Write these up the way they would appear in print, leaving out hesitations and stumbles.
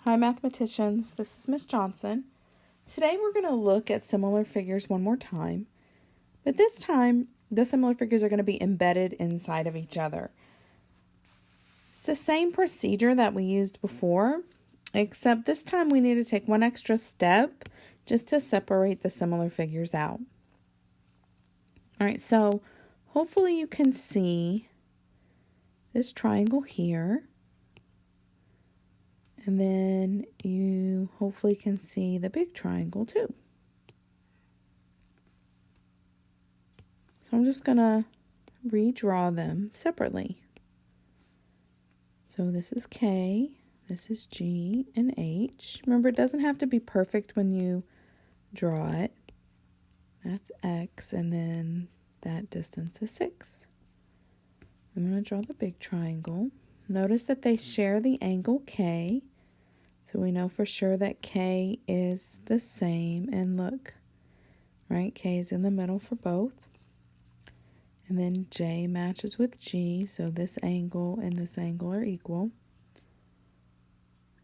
Hi mathematicians, this is Miss Johnson. Today we're going to look at similar figures one more time, but this time the similar figures are going to be embedded inside of each other. It's the same procedure that we used before, except this time we need to take one extra step just to separate the similar figures out. Alright, so hopefully you can see this triangle here. And then you hopefully can see the big triangle too. So I'm just going to redraw them separately. So this is K, this is G, and H. Remember, it doesn't have to be perfect when you draw it. That's X, and then that distance is 6. I'm going to draw the big triangle. Notice that they share the angle K. So we know for sure that K is the same, and look, right, K is in the middle for both. And then J matches with G, so this angle and this angle are equal.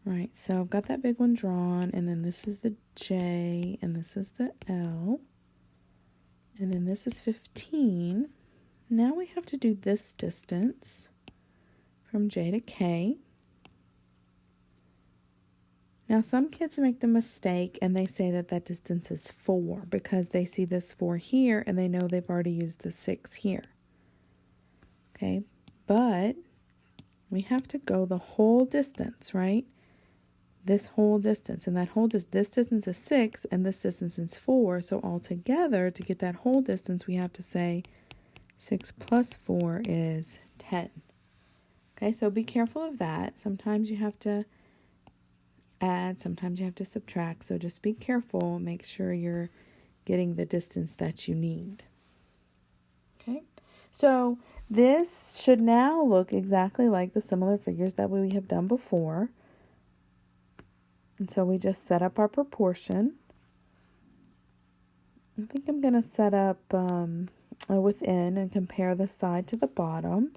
Right, so I've got that big one drawn, and then this is the J, and this is the L. And then this is 15. Now we have to do this distance from J to K. Now, some kids make the mistake and they say that that distance is 4 because they see this 4 here and they know they've already used the 6 here. Okay, but we have to go the whole distance, right? This whole distance, and that whole this distance is 6 and this distance is 4. So altogether, to get that whole distance, we have to say 6 plus 4 is 10. Okay, so be careful of that. Sometimes you have to add, sometimes you have to subtract, so just be careful, make sure you're getting the distance that you need. Okay, so this should now look exactly like the similar figures that we have done before. And so we just set up our proportion. I think I'm going to set up a within and compare the side to the bottom.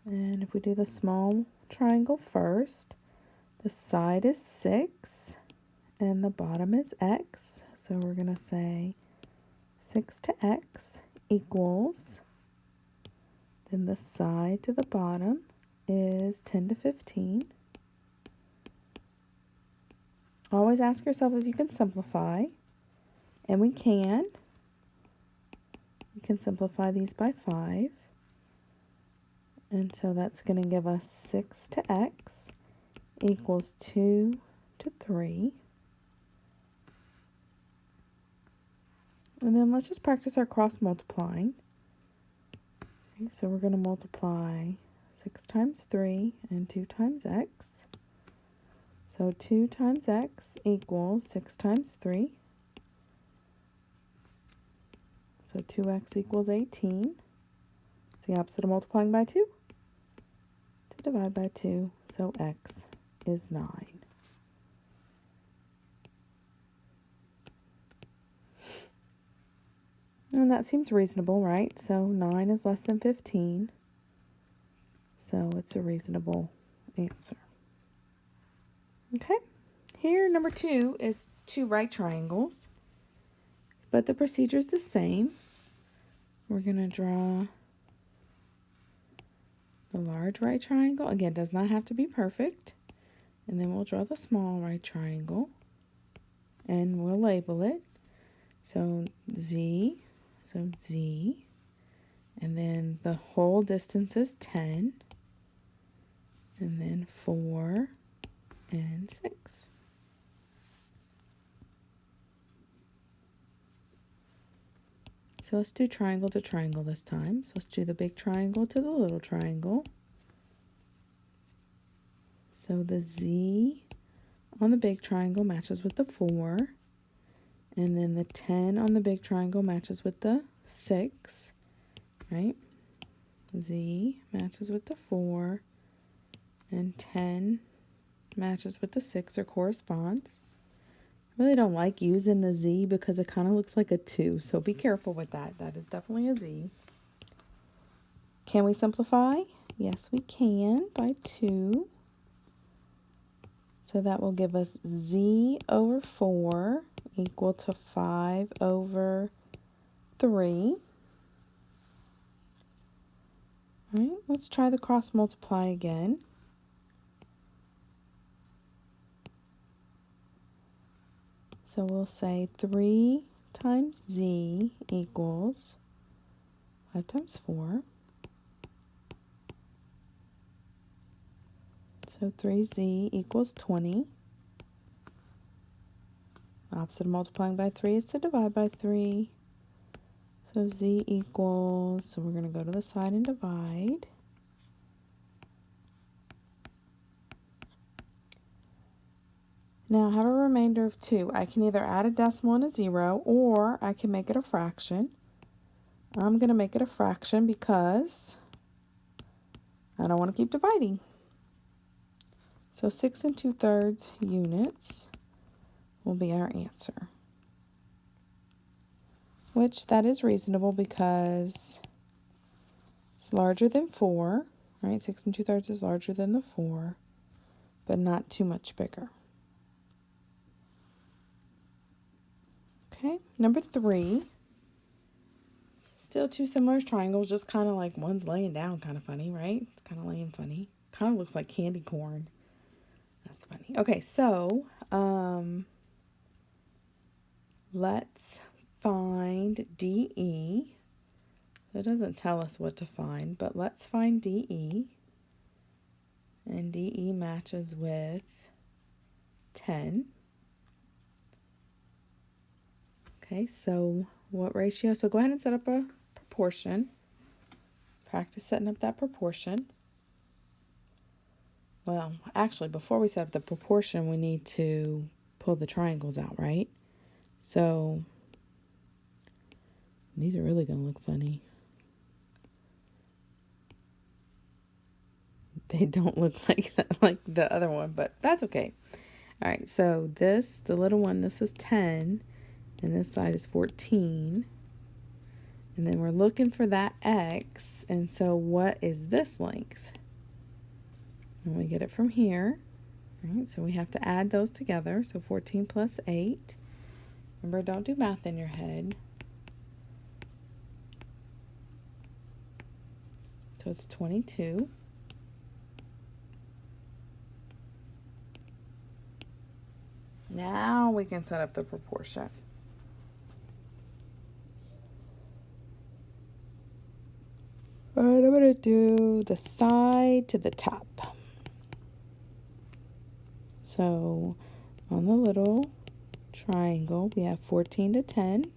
And if we do the small triangle first, the side is 6 and the bottom is x. So we're going to say 6 to x equals, then the side to the bottom is 10 to 15. Always ask yourself if you can simplify, and we can. You can simplify these by 5. And so that's going to give us 6 to x equals 2 to 3. And then let's just practice our cross multiplying. Okay, so we're going to multiply 6 times 3 and 2 times x. So 2 times x equals 6 times 3. So 2x equals 18. It's the opposite of multiplying by 2. To divide by 2, so x is 9. And that seems reasonable, right? So 9 is less than 15. So it's a reasonable answer. Okay, here number 2 is 2 right triangles, but the procedure is the same. We're going to draw the large right triangle. Again, does not have to be perfect. And then we'll draw the small right triangle, and we'll label it. So Z, and then the whole distance is 10, and then 4 and 6. So let's do triangle to triangle this time. So let's do the big triangle to the little triangle. So the Z on the big triangle matches with the 4. And then the 10 on the big triangle matches with the 6. Right? Z matches with the 4. And 10 matches with the 6 or corresponds. I really don't like using the Z because it kind of looks like a 2, so be careful with that. That is definitely a Z. Can we simplify? Yes, we can by 2. So that will give us z over 4 equal to 5 over 3. All right, let's try the cross multiply again. So we'll say 3 times z equals 5 times 4. So 3z equals 20. Opposite of multiplying by 3 is to divide by 3. So z equals, so we're going to go to the side and divide. Now I have a remainder of 2. I can either add a decimal and a 0, or I can make it a fraction. I'm going to make it a fraction because I don't want to keep dividing. So 6 2/3 units will be our answer. Which that is reasonable because it's larger than 4, right? 6 2/3 is larger than the 4, but not too much bigger. Okay, number 3. Still two similar triangles, just kind of like one's laying down, kind of funny, right? It's kind of laying funny. Kind of looks like candy corn. That's funny. Okay, so let's find DE. So it doesn't tell us what to find, but let's find DE. And DE matches with 10. Okay, so what ratio? So go ahead and set up a proportion. Practice setting up that proportion. Well, actually, before we set up the proportion, we need to pull the triangles out, right? So these are really going to look funny. They don't look like the other one, but that's okay. All right, so this, the little one, this is 10, and this side is 14. And then we're looking for that x, and so what is this length? And we get it from here. All right, so we have to add those together. So 14 plus 8. Remember, don't do math in your head. So it's 22. Now we can set up the proportion. All right, I'm going to do the side to the top. So on the little triangle, we have 14 to 10.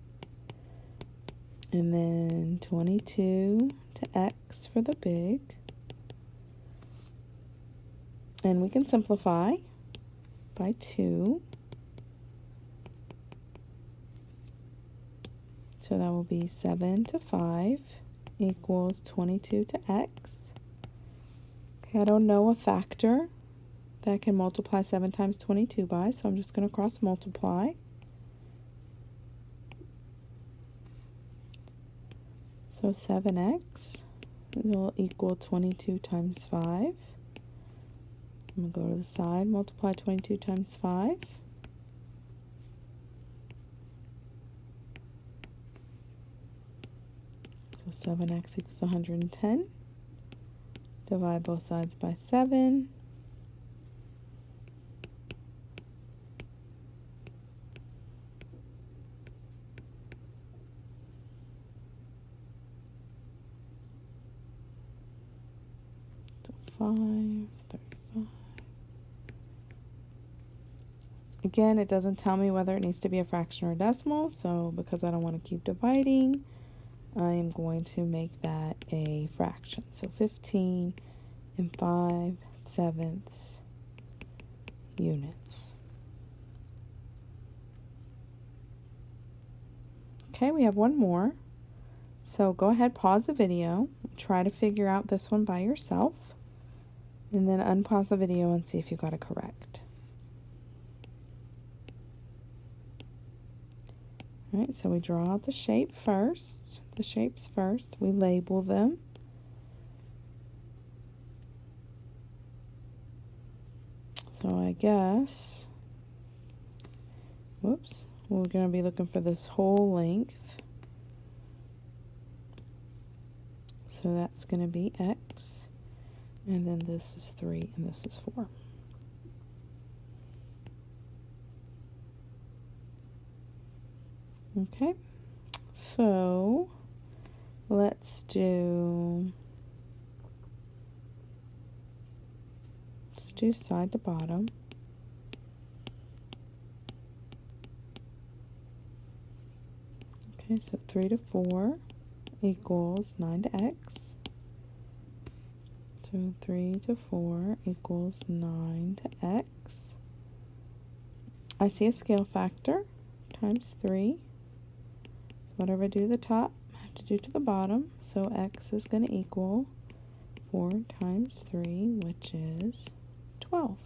And then 22 to x for the big. And we can simplify by 2. So that will be 7 to 5 equals 22 to x. Okay, I don't know a factor that I can multiply 7 times 22 by, so I'm just going to cross multiply. So 7x will equal 22 times 5. I'm going to go to the side, multiply 22 times 5. So 7x equals 110. Divide both sides by 7. So 5, 35. Again, it doesn't tell me whether it needs to be a fraction or a decimal, so because I don't want to keep dividing, I am going to make that a fraction. So 15 and 5/7 units. Okay, we have one more. So go ahead, pause the video, try to figure out this one by yourself, and then unpause the video and see if you got it correct. All right, so we draw out the shape first, the shapes first, we label them. So I guess, whoops, we're going to be looking for this whole length. So that's going to be x, and then this is 3, and this is 4. Okay, so let's do side to bottom. Okay, so 3 to 4 equals 9 to x. So 3 to 4 equals 9 to x. I see a scale factor, times 3. Whatever I do to the top, I have to do to the bottom. So x is going to equal 4 times 3, which is 12.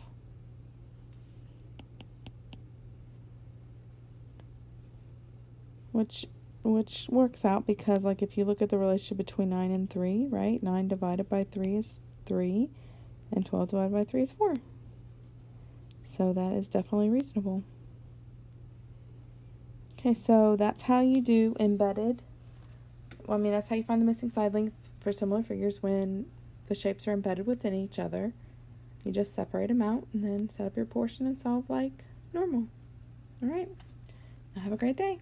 Which works out because, like, if you look at the relationship between 9 and 3, right? 9 divided by 3 is 3, and 12 divided by 3 is 4. So that is definitely reasonable. Okay, so that's how you do embedded. Well, I mean, that's how you find the missing side length for similar figures when the shapes are embedded within each other. You just separate them out and then set up your portion and solve like normal. All right. Now have a great day.